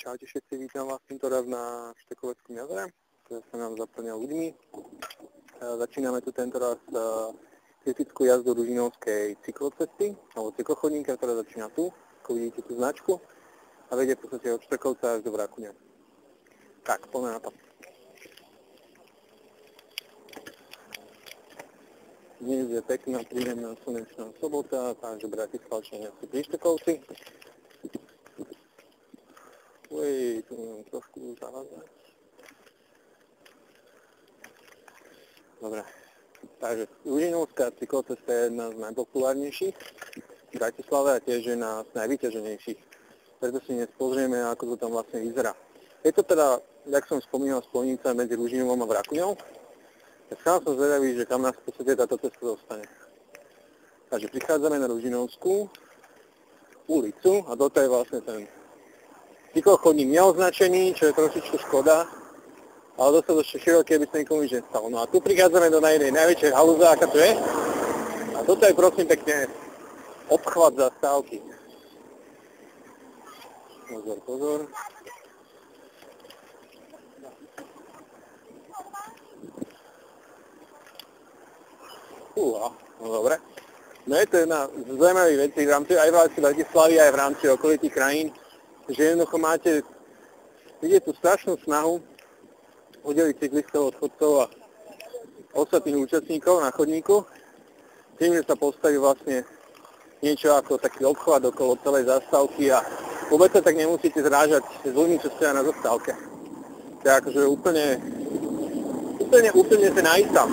Čaute všetci, vítam vás týmto raz na Štekoveckom jazere, ktoré sa nám zaplňa ľuďmi. Začíname tu tento raz kritickú jazdu Ružinovskej cyklocesty, alebo cyklochodníka, ktorá začína tu, ako vidíte tú značku, a vedie v podstate od Štekovca až do Vrakuňa. Tak, poďme na to. Dnes je pekná, príjemná slnečná sobota, takže Bratislavčania sú pri Štekovci. Tu mám trošku zavázať. Dobre, takže Ružinovská cyklocesta je jedna z najpopulárnejších v Bratislave a tiež je jedna z najvyťaženejších. Preto si dnes pozrieme, ako to tam vlastne vyzerá. Je to teda, jak som spomínal, spojnica medzi Ružinovom a Vrakuňou. Tak sám som zvedavý, že kam nás v podstate táto cesta dostane. Takže prichádzame na Ružinovskú ulicu a toto je vlastne ten cyklochodník neoznačený, čo je trošičku škoda, ale dostatočne široký, aby sa nikomu nič nestalo. No a tu prichádzame do najväčšej halúze, aká tu je. A toto je prosím pekne obchvat zastávky. Pozor, pozor. No dobre. No je to jedna z zaujímavých vecí v rámci aj v rámci Bratislavy, aj v rámci okolitých krajín, že jednoducho máte vidieť tú strašnú snahu oddeliť cyklistov od chodcov a ostatných účastníkov na chodníku tým, že sa postaví vlastne niečo ako taký obchvat okolo celej zastávky a vôbec sa tak nemusíte zrážať s ľuďmi, čo stoja na zastávke. To je akože úplne ten najistám.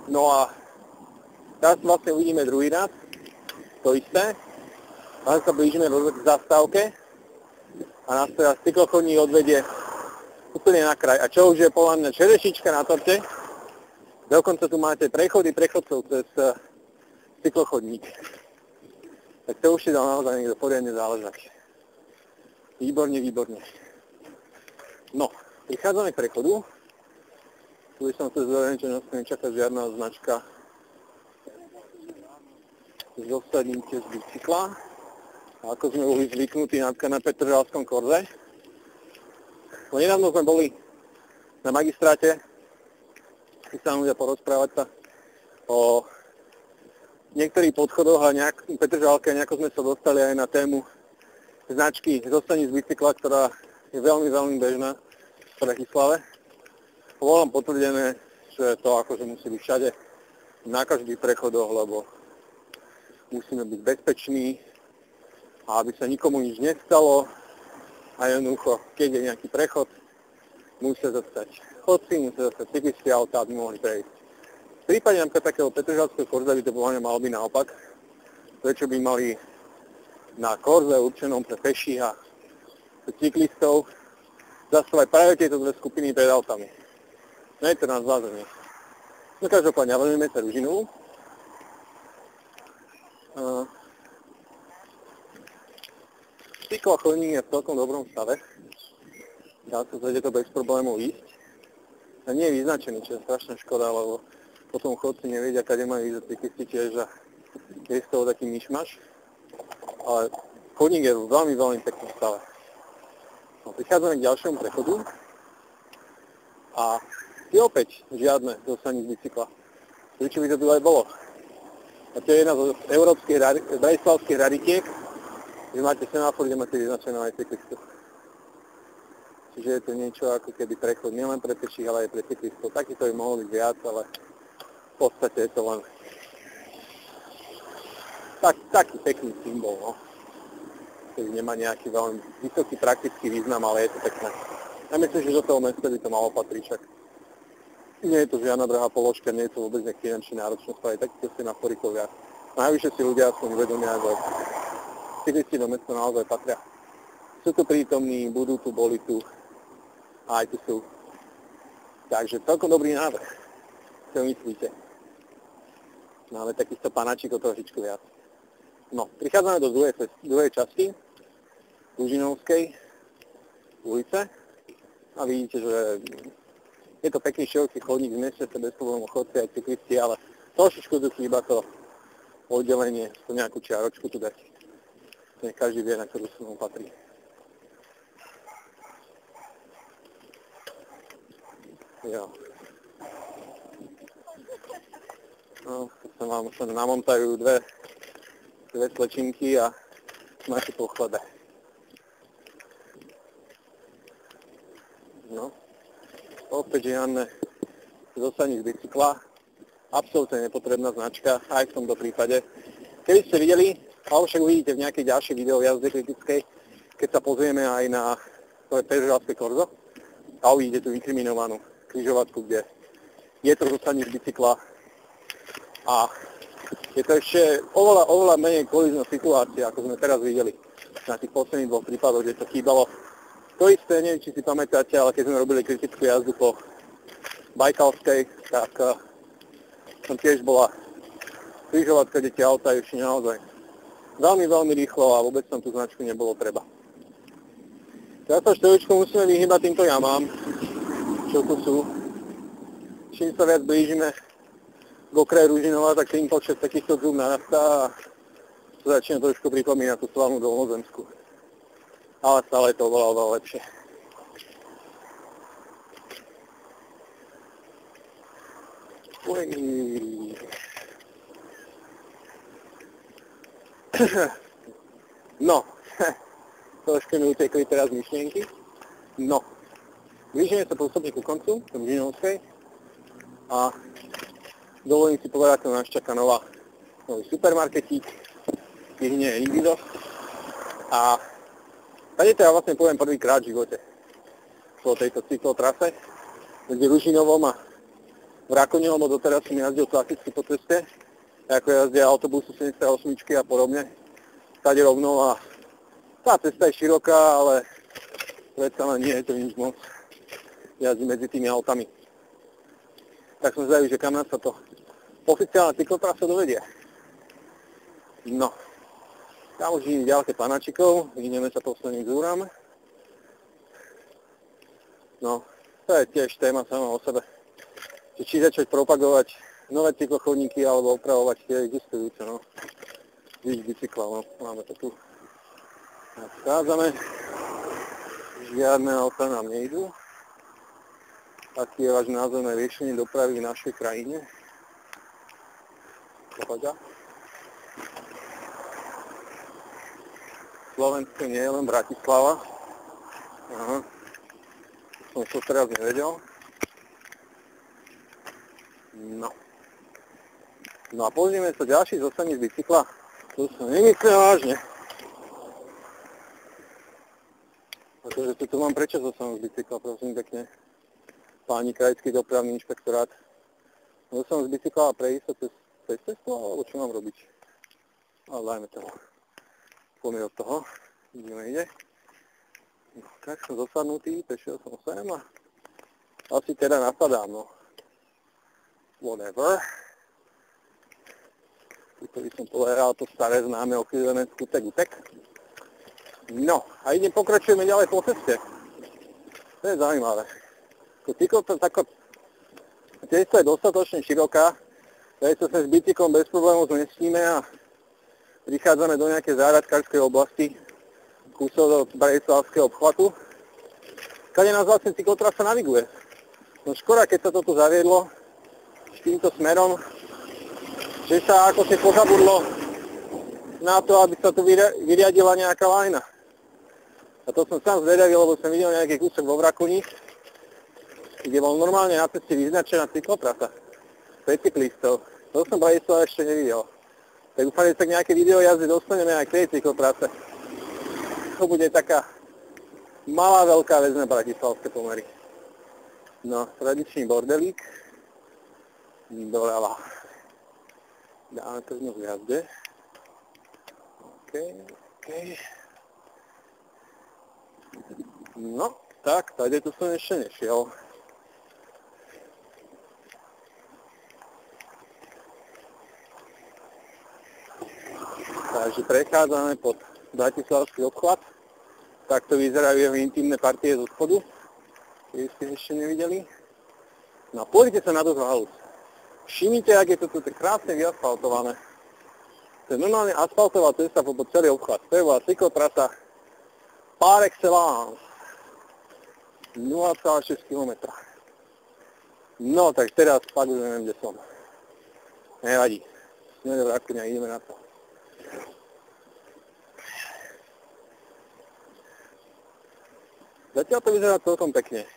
No a teraz vlastne uvidíme druhý raz, to isté. A sa blížime do zastávke a nás teraz cyklochodník odvedie úplne na kraj. A čo už je podľa mňa čerešička na torte, dokonca tu máte prechody prechodcov cez cyklochodník. Tak to už si dal naozaj niekto poriadne záležať. Výborne, výborne. No, prichádzame k prechodu. Tu by som chcel zvedať, že nás nečaká žiadna značka zosadnite z bicykla. A ako sme boli zvyknutí na Petržalskom korze. No nedávno sme boli na magistráte, keď sa ľudia porozprávať sa o niektorých podchodoch a v Petržalke nejako sme sa dostali aj na tému značky zostaní z bicykla, ktorá je veľmi, veľmi bežná v Bratislave. Bolo nám potvrdené, že to akože musí byť všade, na každých prechodoch, lebo musíme byť bezpeční, a aby sa nikomu nič nestalo a jednoducho, keď je nejaký prechod, musia zostať chodci, musia zostať cyklisti a autá, aby mohli prejsť. V prípade napríklad takého Petržalského korza by to podľa mňa malo byť naopak, prečo by mali na korze určenom pre peších a pre cyklistov zastavať práve tieto dve skupiny pred autami. No je to nás zázemie. No každopádne, vezmeme sa Ružinu. Cyklochodník je v celkom dobrom stave. Dá sa zvedieť to bez problémov ísť. A nie je vyznačený, čo je strašná škoda, lebo potom chodci nevedia, kade majú ísť, a cyklisti tiež, a je z toho taký myšmaš. Ale chodník je v veľmi, veľmi peknom stave. No, prichádzame k ďalšiemu prechodu. A je opäť žiadne zostaní z bicykla. Prečo by to tu aj bolo? A to je jedna z európskych bratislavských raritiek, že máte semafor, kde máte vyznačené aj cyklistov. Čiže je to niečo ako keby prechod nielen pre peších, ale aj pre cyklistov. Takýto by mohlo byť viac, ale v podstate je to len taký pekný symbol, no. Ktorý nemá nejaký veľmi vysoký praktický význam, ale je to pekné. Ja myslím, že do toho mesta by to malo patriť, však nie je to žiadna drahá položka, nie je to vôbec nejaký finančný náročný spraviť takýchto semaforikov viac. Najvyššie si ľudia aspoň uvedomia, že cyklisti do mesta naozaj patria. Sú tu prítomní, budú tu, boli tu a aj tu sú. Takže celkom dobrý návrh. Čo myslíte? Máme takýchto panáčikov trošičku viac. No, prichádzame do druhej časti Ružinovskej ulice a vidíte, že je to pekný široký chodník, v meste sa bez problémov chodci aj cyklisti, ale trošičku tu chýba to oddelenie, to nejakú čiaročku tu dať. Nech každý vie, na ktorú stranu patrí. Jo. No, to vám sa namontajú dve slečinky a máte po chlebe. No, opäť žiadne zostaní z bicykla. Absolútne nepotrebná značka, aj v tomto prípade. Keby ste videli, alebo však uvidíte v nejakej ďalšej video jazde kritickej, keď sa pozrieme aj na Peugeotské Corso a uvidíte tú inkriminovanú križovatku, kde je to zostaní z bicykla a je to ešte oveľa menej kolízna situácia, ako sme teraz videli na tých posledných dvoch prípadoch, kde to chýbalo. To isté, neviem, či si pamätáte, ale keď sme robili kritickú jazdu po Bajkalskej, tak tam tiež bola križovatka, kde tie auta išli naozaj veľmi rýchlo a vôbec tam tú značku nebolo treba. Teraz sa števičku musíme vyhýbať týmto jamám, čo tu sú. Čím sa viac blížime k okraju Ružinova, tak tým počet takýchto zúb narastá a to začína trošku pripomínať tú slavnú Dolnozemskú. Ale stále je to oveľa lepšie. No, trošku mi utekli teraz myšlienky. No, blížime sa postupne ku koncu, v Žinovskej a dovolím si povedať, že nás čaká nový supermarketík, ich nie je nikdy dosť. A tady to ja vlastne poviem prvýkrát v živote po tejto cyklotrase, kde Ružinovom a v Rakonielom doteraz som jazdil klasicky po ceste, ako jazdia autobusu 78 a podobne, tady rovno a tá cesta je široká, ale predsa len nie je to nič moc jazdí medzi tými autami. Tak som zvedavý, že kam nás sa to oficiálna cyklotrasa dovedie. No, tam už vidím ďalké panačikov, vyhneme sa posledným zúram. No, to je tiež téma sama o sebe. Či začať propagovať nové cyklochodníky alebo opravovať tie existujúce, no. Víš bicykla, no, máme to tu. Schádzame, žiadne auta nám nejdú. Aký je váš názor na riešenie dopravy v našej krajine? Pohoďa. Slovensko nie je len Bratislava. Aha. Som to teraz nevedel. No a pozrieme sa ďalší zostaní z bicykla. To sa nemyslím vážne. Pretože tu mám prečo zostanú z bicykla, prosím pekne. Páni krajský dopravný inšpektorát. Zostanú z bicykla a prejsť sa cez cestu, alebo čo mám robiť? Ale dajme to. Poďme od toho. Ideme ide. No, tak som zosadnutý, prešiel som sem a asi teda napadám, no. Whatever. Tuto by som povedal to staré známe okrílené skutek-utek. No, a pokračujeme ďalej po ceste. To je zaujímavé. Cesta je dostatočne široká, takže sa s bicyklom bez problémov zmestíme a prichádzame do nejakej záhradkárskej oblasti, kúsok do Bratislavského obchvatu, kade nás vlastne cyklotrasa naviguje. No škoda, keď sa to tu zaviedlo týmto smerom, že sa ako si pozabudlo na to, aby sa tu vyriadila nejaká lajna. A to som sám zvedavý, lebo som videl nejaký kúsok vo Vrakuni, kde bol normálne na ceste vyznačená cyklotrasa pre cyklistov. To som Bratislava ešte nevidel. Tak dúfam, že sa k nejaké video jazdy dostaneme aj k tej cyklotrase. To bude taká malá, veľká vec na bratislavské pomery. No, tradičný bordelík. Doľava. Dáme to znovu v jazde. OK. No, tak, tady tu som ešte nešiel. Takže prechádzame pod Bratislavský obchvat. Takto vyzerajú jeho intimné partie zo spodu, keď ste ešte nevideli. No a pozrite sa na túto halus. Všimnite, ak je to tu krásne vyasfaltované. To je normálne asfaltová cesta po celý obchvat. To je bola cyklotrasa par excellence. 0,6 km. No, tak teraz fakt už neviem, kde som. Nevadí. Sme v Rakúne, ideme na to. Zatiaľ to vyzerá celkom pekne.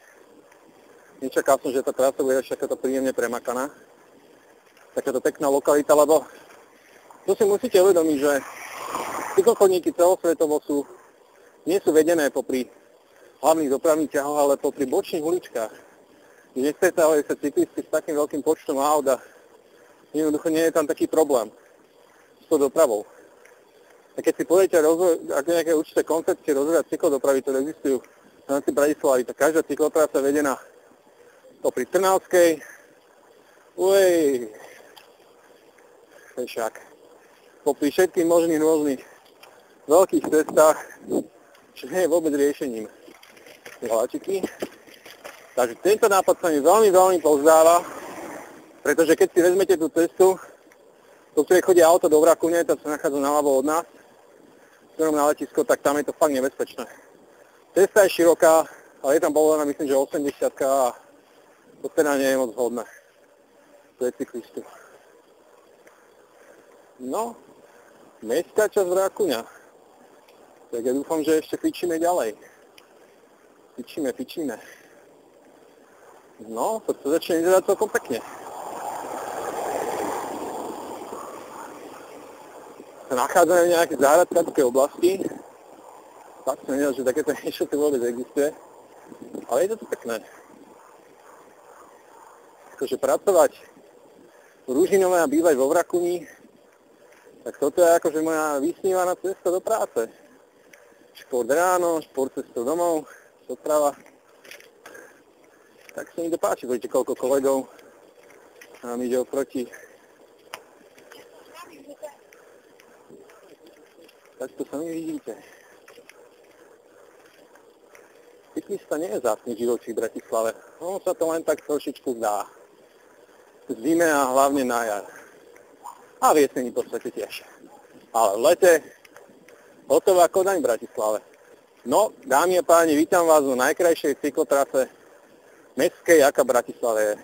Nečakal som, že tá trasa bude ešte takáto príjemne premakaná. Takáto pekná lokalita, lebo tu si musíte uvedomiť, že cyklochodníky celosvetovo nie sú vedené popri hlavných dopravných ťahoch, ale popri bočných uličkách. Nestretávajú sa cyklisti s takým veľkým počtom aut a jednoducho nie je tam taký problém s tou dopravou. A keď si poviete ako nejaké určité koncepcie rozvoja cyklodopravy, ktoré existujú v rámci Bratislavy, tak každá cyklotrasa je vedená popri Trnavskej, však, popri všetkých možných rôznych veľkých cestách, čo nie je vôbec riešením. Vláčiky. Takže tento nápad sa mi veľmi, veľmi pozdáva, pretože keď si vezmete tú cestu, po ktorej chodí auto do Vrakúne, tá sa nachádza naľavo od nás, smerom na letisko, tak tam je to fakt nebezpečné. Cesta je široká, ale je tam povolená, myslím, že 80 a to teda nie je moc vhodné pre cyklistu. No, mestská časť Vrakúňa. Tak ja dúfam, že ešte fičíme ďalej. Fičíme. No, to sa začne vyzerať celkom pekne. Nachádzame v nejakej záhradkárskej oblasti. Tak som nevedel, že takéto niečo tu vôbec existuje. Ale je to tu pekné. Akože pracovať v Ružinove a bývať vo Vrakúni, tak toto je akože moja vysnívaná cesta do práce. Šport ráno, šport cestou domov, doprava. Tak sa mi to páči, vidíte, koľko kolegov nám ide oproti. Tak to sami vidíte. Cyklista nie je vzácny živočík v Bratislave. No sa to len tak trošičku zdá. V zime a hlavne na jar. A v jeseni v podstate tiež. Ale v lete hotová Kodaň v Bratislave. No, dámy a páni, vítam vás na najkrajšej cyklotrase mestskej, aká v Bratislave je.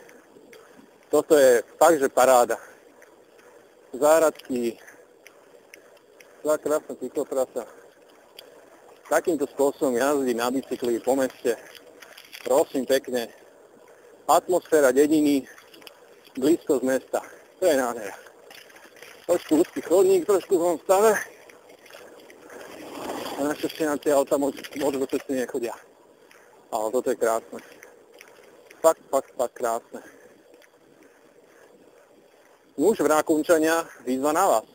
Toto je fakt, že paráda. Záhradky, celá krásna cyklotrasa. Takýmto spôsobom jazdí na bicykli po meste. Prosím pekne. Atmosféra dediny, blízko z mesta. To je nádhera. Trošku úzky chodník, trošku v tom stave. A našťastie na tie auta moc do cesty nechodia. Ale toto je krásne. Fakt krásne. Nuž Vrakúnčania, výzva na vás.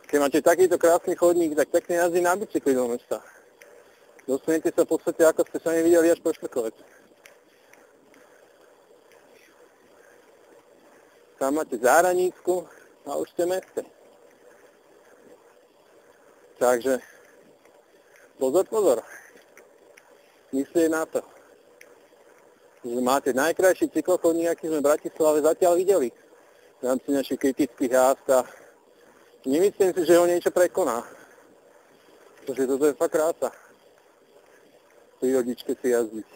Keď máte takýto krásny chodník, tak pekne jazdí na bicykli do mesta. Dostanete sa v podstate, ako ste sa nevideli, až po Štrkovec. Tam máte záhranícku a už ste v meste. Takže pozor. Myslíte na to, že máte najkrajší cyklochodník, aký sme v Bratislave zatiaľ videli. V rámci našich kritických jazd a nemyslím si, že ho niečo prekoná. Pretože toto je fakt krása. V prírodičke si jazdiť.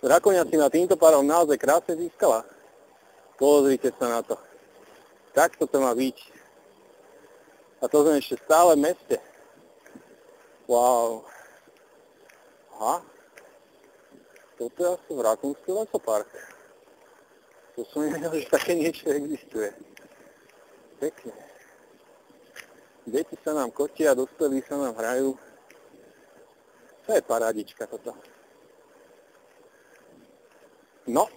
Rakúňa si na týmto párom naozaj krásne získala. Pozrite sa na to. Takto to má byť. A to sme ešte stále v meste. Wow. Aha. Toto je asi Rakúnsky lesopark. To som nevedel, že také niečo existuje. Pekne. Deti sa nám kotia, dospelí sa nám hrajú. To je parádička toto. No,